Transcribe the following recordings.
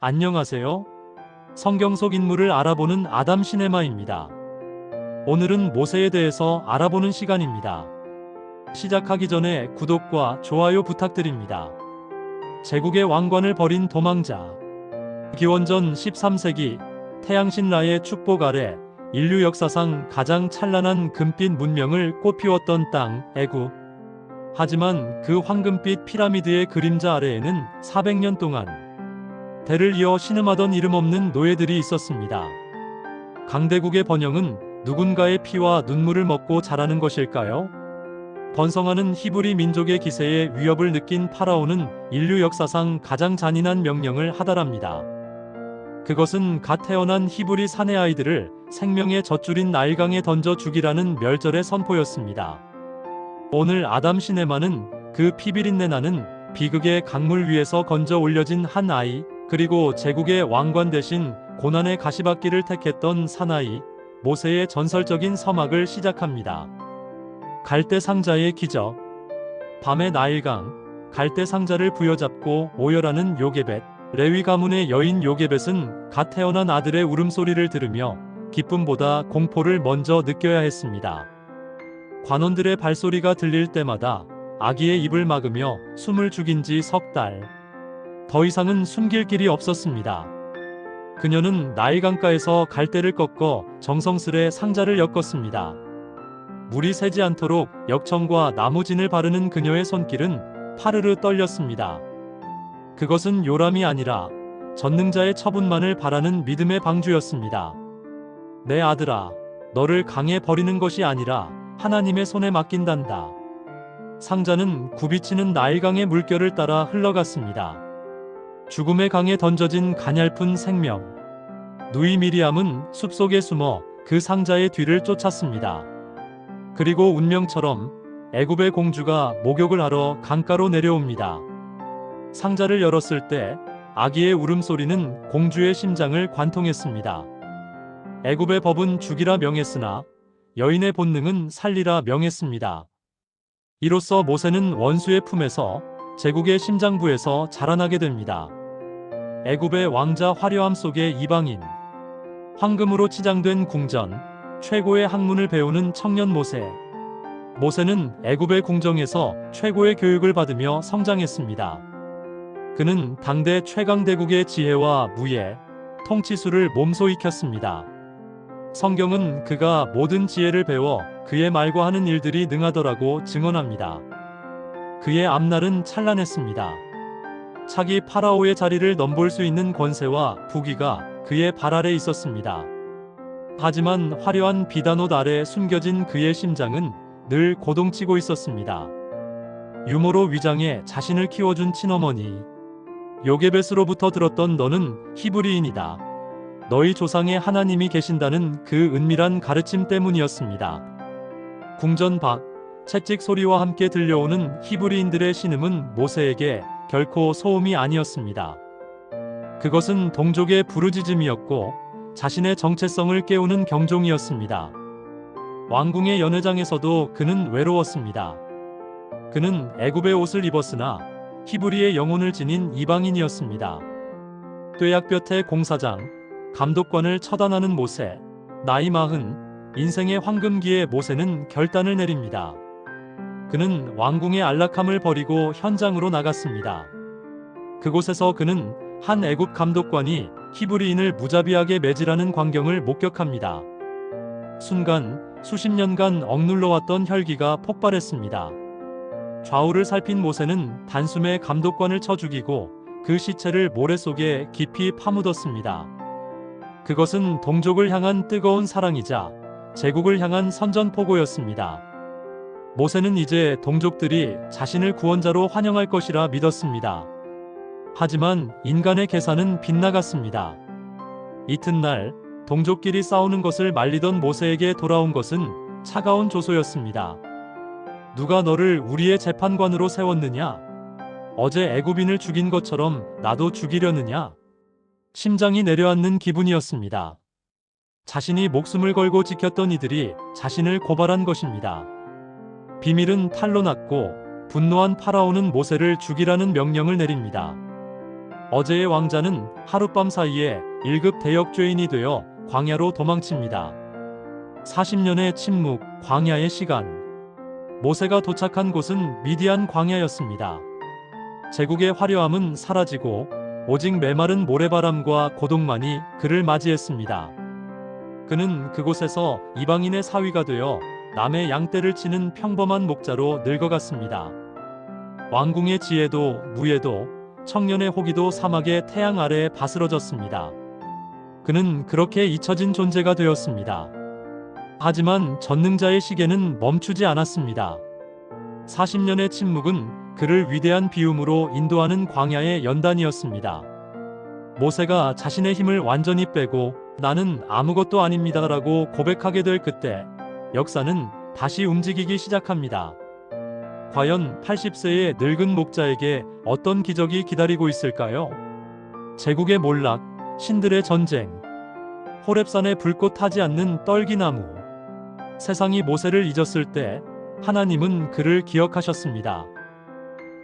안녕하세요. 성경 속 인물을 알아보는 아담 시네마입니다. 오늘은 모세에 대해서 알아보는 시간입니다. 시작하기 전에 구독과 좋아요 부탁드립니다. 제국의 왕관을 버린 도망자. 기원전 13세기 태양신 라의 축복 아래 인류 역사상 가장 찬란한 금빛 문명을 꽃피웠던 땅 애굽. 하지만 그 황금빛 피라미드의 그림자 아래에는 400년 동안 대를 이어 신음하던 이름 없는 노예들이 있었습니다. 강대국의 번영은 누군가의 피와 눈물을 먹고 자라는 것일까요? 번성하는 히브리 민족의 기세에 위협을 느낀 파라오는 인류 역사상 가장 잔인한 명령을 하달합니다. 그것은 갓 태어난 히브리 사내 아이들을 생명의 젖줄인 나일강에 던져 죽이라는 멸절의 선포였습니다. 오늘 아담 시네마는 그 피비린내 나는 비극의 강물 위에서 건져 올려진 한 아이, 그리고 제국의 왕관 대신 고난의 가시밭길을 택했던 사나이 모세의 전설적인 서막을 시작합니다. 갈대 상자의 기적. 밤의 나일강, 갈대 상자를 부여잡고 오열하는 요게벳. 레위 가문의 여인 요게벳은 갓 태어난 아들의 울음소리를 들으며 기쁨보다 공포를 먼저 느껴야 했습니다. 관원들의 발소리가 들릴 때마다 아기의 입을 막으며 숨을 죽인 지 석 달. 더 이상은 숨길 길이 없었습니다. 그녀는 나일강가에서 갈대를 꺾어 정성스레 상자를 엮었습니다. 물이 새지 않도록 역청과 나무진을 바르는 그녀의 손길은 파르르 떨렸습니다. 그것은 요람이 아니라 전능자의 처분만을 바라는 믿음의 방주였습니다. 내 아들아, 너를 강에 버리는 것이 아니라 하나님의 손에 맡긴단다. 상자는 굽이치는 나일강의 물결을 따라 흘러갔습니다. 죽음의 강에 던져진 가냘픈 생명. 누이 미리암은 숲속에 숨어 그 상자의 뒤를 쫓았습니다. 그리고 운명처럼 애굽의 공주가 목욕을 하러 강가로 내려옵니다. 상자를 열었을 때 아기의 울음소리는 공주의 심장을 관통했습니다. 애굽의 법은 죽이라 명했으나 여인의 본능은 살리라 명했습니다. 이로써 모세는 원수의 품에서 제국의 심장부에서 자라나게 됩니다. 애굽의 왕자 화려함 속의 이방인. 황금으로 치장된 궁전, 최고의 학문을 배우는 청년 모세. 모세는 애굽의 궁정에서 최고의 교육을 받으며 성장했습니다. 그는 당대 최강대국의 지혜와 무예, 통치술을 몸소 익혔습니다. 성경은 그가 모든 지혜를 배워 그의 말과 하는 일들이 능하더라고 증언합니다. 그의 앞날은 찬란했습니다. 차기 파라오의 자리를 넘볼 수 있는 권세와 부귀가 그의 발 아래 있었습니다. 하지만 화려한 비단옷 아래 숨겨진 그의 심장은 늘 고동치고 있었습니다. 유모로 위장해 자신을 키워준 친어머니 요게벳으로부터 들었던 너는 히브리인이다. 너희 조상의 하나님이 계신다는 그 은밀한 가르침 때문이었습니다. 궁전 밖 채찍 소리와 함께 들려오는 히브리인들의 신음은 모세에게 결코 소음이 아니었습니다. 그것은 동족의 부르짖음이었고 자신의 정체성을 깨우는 경종이었습니다. 왕궁의 연회장에서도 그는 외로웠습니다. 그는 애굽의 옷을 입었으나 히브리의 영혼을 지닌 이방인이었습니다. 뙤약볕의 공사장, 감독관을 처단하는 모세. 나이 40, 인생의 황금기에 모세는 결단을 내립니다. 그는 왕궁의 안락함을 버리고 현장으로 나갔습니다. 그곳에서 그는 한 애굽 감독관이 히브리인을 무자비하게 매질하는 광경을 목격합니다. 순간 수십 년간 억눌러왔던 혈기가 폭발했습니다. 좌우를 살핀 모세는 단숨에 감독관을 쳐 죽이고 그 시체를 모래 속에 깊이 파묻었습니다. 그것은 동족을 향한 뜨거운 사랑이자 제국을 향한 선전포고였습니다. 모세는 이제 동족들이 자신을 구원자로 환영할 것이라 믿었습니다. 하지만 인간의 계산은 빗나갔습니다. 이튿날 동족끼리 싸우는 것을 말리던 모세에게 돌아온 것은 차가운 조소였습니다. 누가 너를 우리의 재판관으로 세웠느냐? 어제 애굽인을 죽인 것처럼 나도 죽이려느냐? 심장이 내려앉는 기분이었습니다. 자신이 목숨을 걸고 지켰던 이들이 자신을 고발한 것입니다. 비밀은 탄로 났고 분노한 파라오는 모세를 죽이라는 명령을 내립니다. 어제의 왕자는 하룻밤 사이에 1급 대역죄인이 되어 광야로 도망칩니다. 40년의 침묵, 광야의 시간. 모세가 도착한 곳은 미디안 광야였습니다. 제국의 화려함은 사라지고 오직 메마른 모래바람과 고독만이 그를 맞이했습니다. 그는 그곳에서 이방인의 사위가 되어 남의 양떼를 치는 평범한 목자로 늙어갔습니다. 왕궁의 지혜도 무예도 청년의 호기도 사막의 태양 아래에 바스러졌습니다. 그는 그렇게 잊혀진 존재가 되었습니다. 하지만 전능자의 시계는 멈추지 않았습니다. 40년의 침묵은 그를 위대한 비움으로 인도하는 광야의 연단이었습니다. 모세가 자신의 힘을 완전히 빼고 나는 아무것도 아닙니다라고 고백하게 될 그때 역사는 다시 움직이기 시작합니다. 과연 80세의 늙은 목자에게 어떤 기적이 기다리고 있을까요? 제국의 몰락, 신들의 전쟁, 호렙산의 불꽃 타지 않는 떨기나무. 세상이 모세를 잊었을 때 하나님은 그를 기억하셨습니다.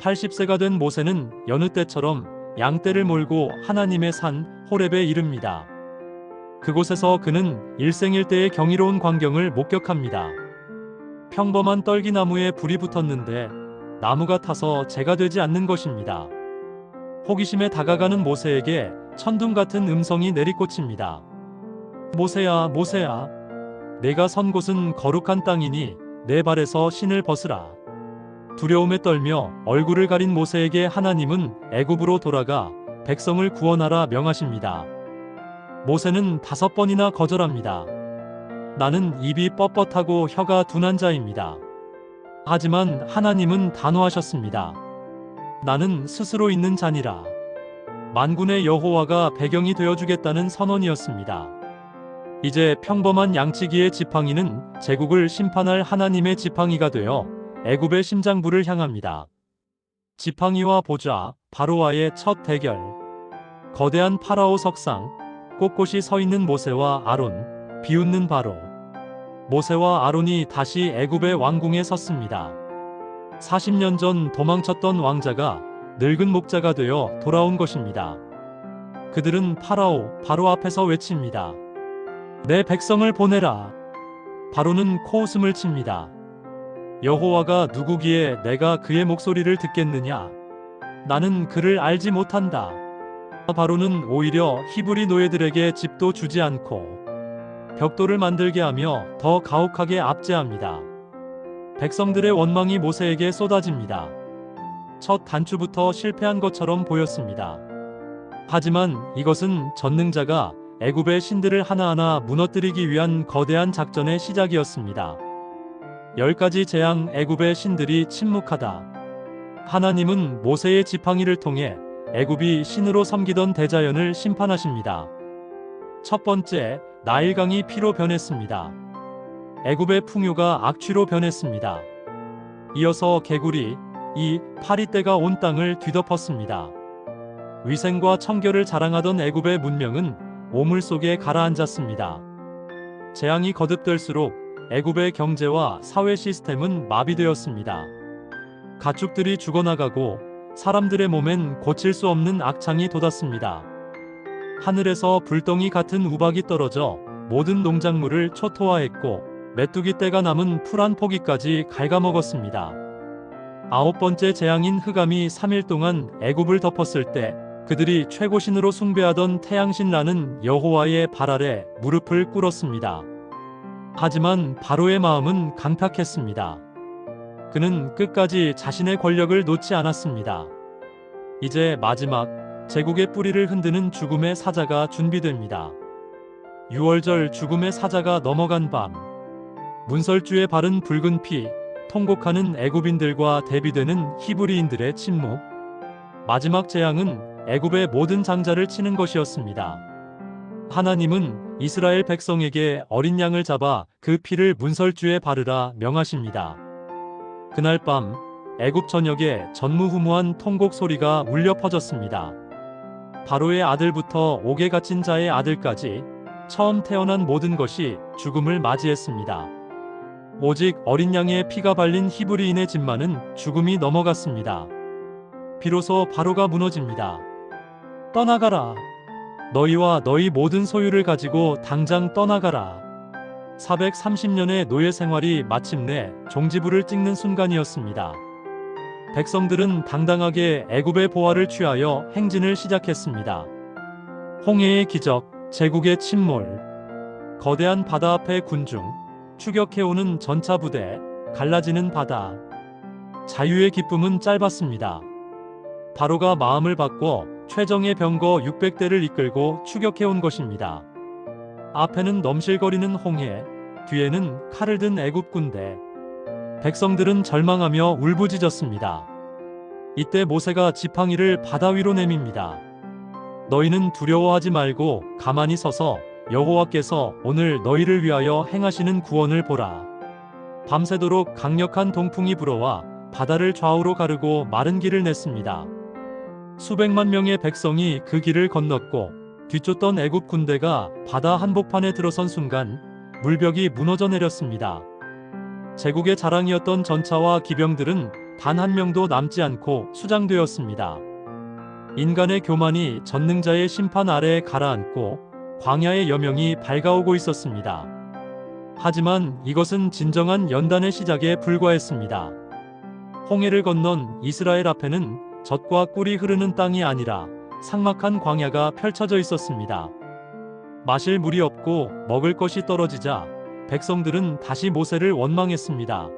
80세가 된 모세는 여느 때처럼 양떼를 몰고 하나님의 산 호렙에 이릅니다. 그곳에서 그는 일생일대의 경이로운 광경을 목격합니다. 평범한 떨기나무에 불이 붙었는데 나무가 타서 재가 되지 않는 것입니다. 호기심에 다가가는 모세에게 천둥 같은 음성이 내리꽂힙니다. 모세야, 모세야. 내가 선 곳은 거룩한 땅이니 내 발에서 신을 벗으라. 두려움에 떨며 얼굴을 가린 모세에게 하나님은 애굽으로 돌아가 백성을 구원하라 명하십니다. 모세는 5번이나 거절합니다. 나는 입이 뻣뻣하고 혀가 둔한 자입니다. 하지만 하나님은 단호하셨습니다. 나는 스스로 있는 자니라. 만군의 여호와가 배경이 되어주겠다는 선언이었습니다. 이제 평범한 양치기의 지팡이는 제국을 심판할 하나님의 지팡이가 되어 애굽의 심장부를 향합니다. 지팡이와 보좌, 바로와의 첫 대결. 거대한 파라오 석상, 꼿꼿이 서 있는 모세와 아론, 비웃는 바로. 모세와 아론이 다시 애굽의 왕궁에 섰습니다. 40년 전 도망쳤던 왕자가 늙은 목자가 되어 돌아온 것입니다. 그들은 파라오, 바로 앞에서 외칩니다. 내 백성을 보내라. 바로는 코웃음을 칩니다. 여호와가 누구기에 내가 그의 목소리를 듣겠느냐? 나는 그를 알지 못한다. 바로는 오히려 히브리 노예들에게 집도 주지 않고 벽돌을 만들게 하며 더 가혹하게 압제합니다. 백성들의 원망이 모세에게 쏟아집니다. 첫 단추부터 실패한 것처럼 보였습니다. 하지만 이것은 전능자가 애굽의 신들을 하나하나 무너뜨리기 위한 거대한 작전의 시작이었습니다. 10가지 재앙. 애굽의 신들이 침묵하다. 하나님은 모세의 지팡이를 통해 애굽이 신으로 섬기던 대자연을 심판하십니다. 첫 번째, 나일강이 피로 변했습니다. 애굽의 풍요가 악취로 변했습니다. 이어서 개구리, 파리떼가 온 땅을 뒤덮었습니다. 위생과 청결을 자랑하던 애굽의 문명은 오물 속에 가라앉았습니다. 재앙이 거듭될수록 애굽의 경제와 사회 시스템은 마비되었습니다. 가축들이 죽어나가고 사람들의 몸엔 고칠 수 없는 악창이 돋았습니다. 하늘에서 불덩이 같은 우박이 떨어져 모든 농작물을 초토화했고 메뚜기 떼가 남은 풀 한 포기까지 갉아먹었습니다. 9번째 재앙인 흑암이 3일 동안 애굽을 덮었을 때 그들이 최고신으로 숭배하던 태양신 라는 여호와의 발 아래 무릎을 꿇었습니다. 하지만 바로의 마음은 강팍했습니다. 그는 끝까지 자신의 권력을 놓지 않았습니다. 이제 마지막 제국의 뿌리를 흔드는 죽음의 사자가 준비됩니다. 6월절 죽음의 사자가 넘어간 밤. 문설주에 바른 붉은 피, 통곡하는 애굽인들과 대비되는 히브리인들의 침묵. 마지막 재앙은 애굽의 모든 장자를 치는 것이었습니다. 하나님은 이스라엘 백성에게 어린 양을 잡아 그 피를 문설주에 바르라 명하십니다. 그날 밤 애굽 전역에 전무후무한 통곡 소리가 울려 퍼졌습니다. 바로의 아들부터 옥에 갇힌 자의 아들까지 처음 태어난 모든 것이 죽음을 맞이했습니다. 오직 어린 양의 피가 발린 히브리인의 집만은 죽음이 넘어갔습니다. 비로소 바로가 무너집니다. 떠나가라. 너희와 너희 모든 소유를 가지고 당장 떠나가라. 430년의 노예 생활이 마침내 종지부를 찍는 순간이었습니다. 백성들은 당당하게 애굽의 보화를 취하여 행진을 시작했습니다. 홍해의 기적, 제국의 침몰, 거대한 바다 앞의 군중, 추격해오는 전차 부대, 갈라지는 바다. 자유의 기쁨은 짧았습니다. 바로가 마음을 바꿔 최정예 병거 600대를 이끌고 추격해온 것입니다. 앞에는 넘실거리는 홍해, 뒤에는 칼을 든 애굽 군대. 백성들은 절망하며 울부짖었습니다. 이때 모세가 지팡이를 바다 위로 내밉니다. 너희는 두려워하지 말고 가만히 서서 여호와께서 오늘 너희를 위하여 행하시는 구원을 보라. 밤새도록 강력한 동풍이 불어와 바다를 좌우로 가르고 마른 길을 냈습니다. 수백만 명의 백성이 그 길을 건넜고 뒤쫓던 애굽 군대가 바다 한복판에 들어선 순간 물벽이 무너져 내렸습니다. 제국의 자랑이었던 전차와 기병들은 단 한 명도 남지 않고 수장되었습니다. 인간의 교만이 전능자의 심판 아래에 가라앉고 광야의 여명이 밝아오고 있었습니다. 하지만 이것은 진정한 연단의 시작에 불과했습니다. 홍해를 건넌 이스라엘 앞에는 젖과 꿀이 흐르는 땅이 아니라 삭막한 광야가 펼쳐져 있었습니다. 마실 물이 없고 먹을 것이 떨어지자 백성들은 다시 모세를 원망했습니다.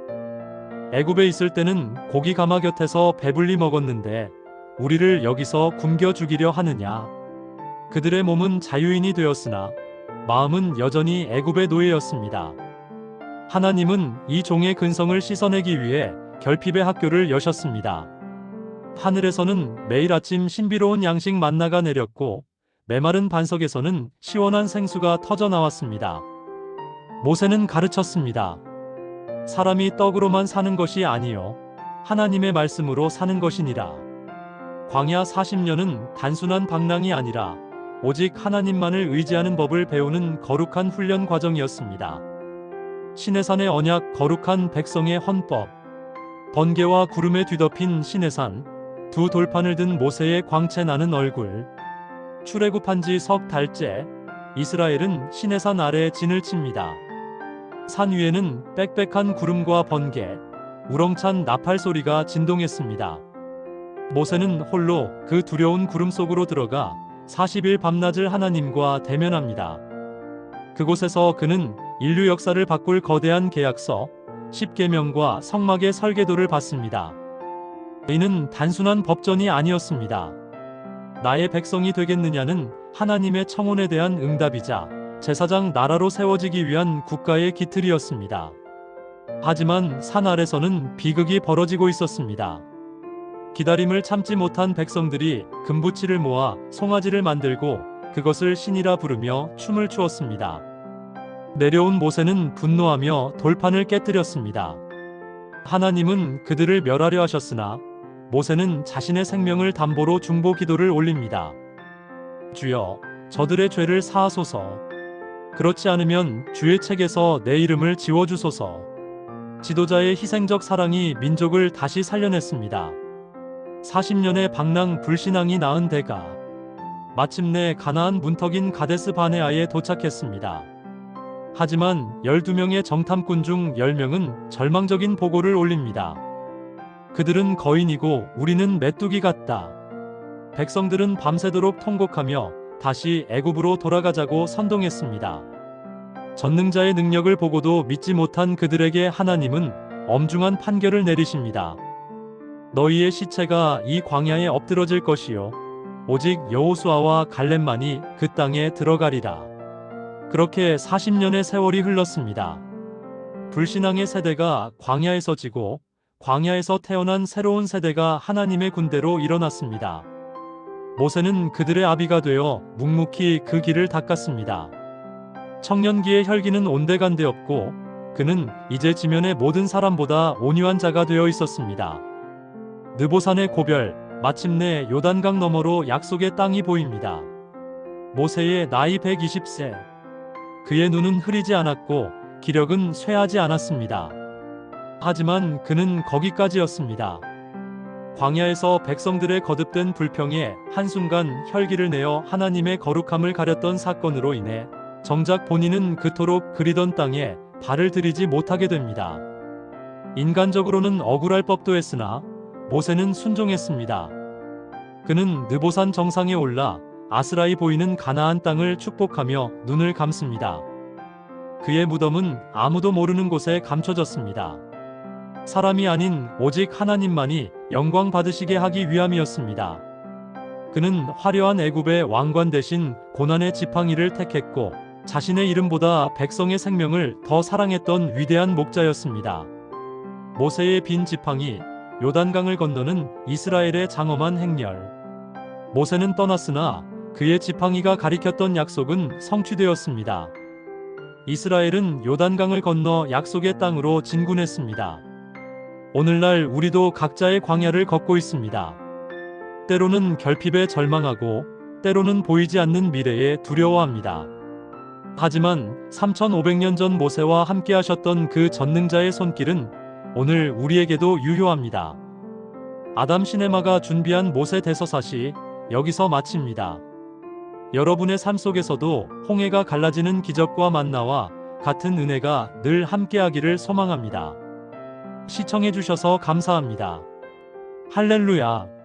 애굽에 있을 때는 고기 가마 곁에서 배불리 먹었는데 우리를 여기서 굶겨 죽이려 하느냐. 그들의 몸은 자유인이 되었으나 마음은 여전히 애굽의 노예였습니다. 하나님은 이 종의 근성을 씻어내기 위해 결핍의 학교를 여셨습니다. 하늘에서는 매일 아침 신비로운 양식 만나가 내렸고 메마른 반석에서는 시원한 생수가 터져 나왔습니다. 모세는 가르쳤습니다. 사람이 떡으로만 사는 것이 아니요 하나님의 말씀으로 사는 것이니라. 광야 40년은 단순한 방랑이 아니라 오직 하나님만을 의지하는 법을 배우는 거룩한 훈련 과정이었습니다. 시내산의 언약, 거룩한 백성의 헌법, 번개와 구름에 뒤덮인 시내산, 두 돌판을 든 모세의 광채 나는 얼굴. 출애굽한 지 석 달째 이스라엘은 시내산 아래 진을 칩니다. 산 위에는 빽빽한 구름과 번개, 우렁찬 나팔 소리가 진동했습니다. 모세는 홀로 그 두려운 구름 속으로 들어가 40일 밤낮을 하나님과 대면합니다. 그곳에서 그는 인류 역사를 바꿀 거대한 계약서, 십계명과 성막의 설계도를 받습니다. 이는 단순한 법전이 아니었습니다. 나의 백성이 되겠느냐는 하나님의 청혼에 대한 응답이자 제사장 나라로 세워지기 위한 국가의 기틀이었습니다. 하지만 산 아래서는 비극이 벌어지고 있었습니다. 기다림을 참지 못한 백성들이 금부치를 모아 송아지를 만들고 그것을 신이라 부르며 춤을 추었습니다. 내려온 모세는 분노하며 돌판을 깨뜨렸습니다. 하나님은 그들을 멸하려 하셨으나 모세는 자신의 생명을 담보로 중보 기도를 올립니다. 주여, 저들의 죄를 사하소서. 그렇지 않으면 주의 책에서 내 이름을 지워주소서. 지도자의 희생적 사랑이 민족을 다시 살려냈습니다. 40년의 방랑 불신앙이 낳은 대가 마침내 가나안 문턱인 가데스 바네아에 도착했습니다. 하지만 12명의 정탐꾼 중 10명은 절망적인 보고를 올립니다. 그들은 거인이고 우리는 메뚜기 같다. 백성들은 밤새도록 통곡하며 다시 애굽으로 돌아가자고 선동했습니다. 전능자의 능력을 보고도 믿지 못한 그들에게 하나님은 엄중한 판결을 내리십니다. 너희의 시체가 이 광야에 엎드러질 것이요 오직 여호수아와 갈렙만이 그 땅에 들어가리라. 그렇게 40년의 세월이 흘렀습니다. 불신앙의 세대가 광야에서 지고 광야에서 태어난 새로운 세대가 하나님의 군대로 일어났습니다. 모세는 그들의 아비가 되어 묵묵히 그 길을 닦았습니다. 청년기의 혈기는 온데간데없고 그는 이제 지면의 모든 사람보다 온유한 자가 되어 있었습니다. 느보산의 고별, 마침내 요단강 너머로 약속의 땅이 보입니다. 모세의 나이 120세. 그의 눈은 흐리지 않았고 기력은 쇠하지 않았습니다. 하지만 그는 거기까지였습니다. 광야에서 백성들의 거듭된 불평에 한순간 혈기를 내어 하나님의 거룩함을 가렸던 사건으로 인해 정작 본인은 그토록 그리던 땅에 발을 들이지 못하게 됩니다. 인간적으로는 억울할 법도 했으나 모세는 순종했습니다. 그는 느보산 정상에 올라 아스라이 보이는 가나안 땅을 축복하며 눈을 감습니다. 그의 무덤은 아무도 모르는 곳에 감춰졌습니다. 사람이 아닌 오직 하나님만이 영광 받으시게 하기 위함이었습니다. 그는 화려한 애굽의 왕관 대신 고난의 지팡이를 택했고 자신의 이름보다 백성의 생명을 더 사랑했던 위대한 목자였습니다. 모세의 빈 지팡이, 요단강을 건너는 이스라엘의 장엄한 행렬. 모세는 떠났으나 그의 지팡이가 가리켰던 약속은 성취되었습니다. 이스라엘은 요단강을 건너 약속의 땅으로 진군했습니다. 오늘날 우리도 각자의 광야를 걷고 있습니다. 때로는 결핍에 절망하고 때로는 보이지 않는 미래에 두려워합니다. 하지만 3500년 전 모세와 함께 하셨던 그 전능자의 손길은 오늘 우리에게도 유효합니다. 아담 시네마가 준비한 모세 대서사시 여기서 마칩니다. 여러분의 삶 속에서도 홍해가 갈라지는 기적과 만나와 같은 은혜가 늘 함께하기를 소망합니다. 시청해주셔서 감사합니다. 할렐루야.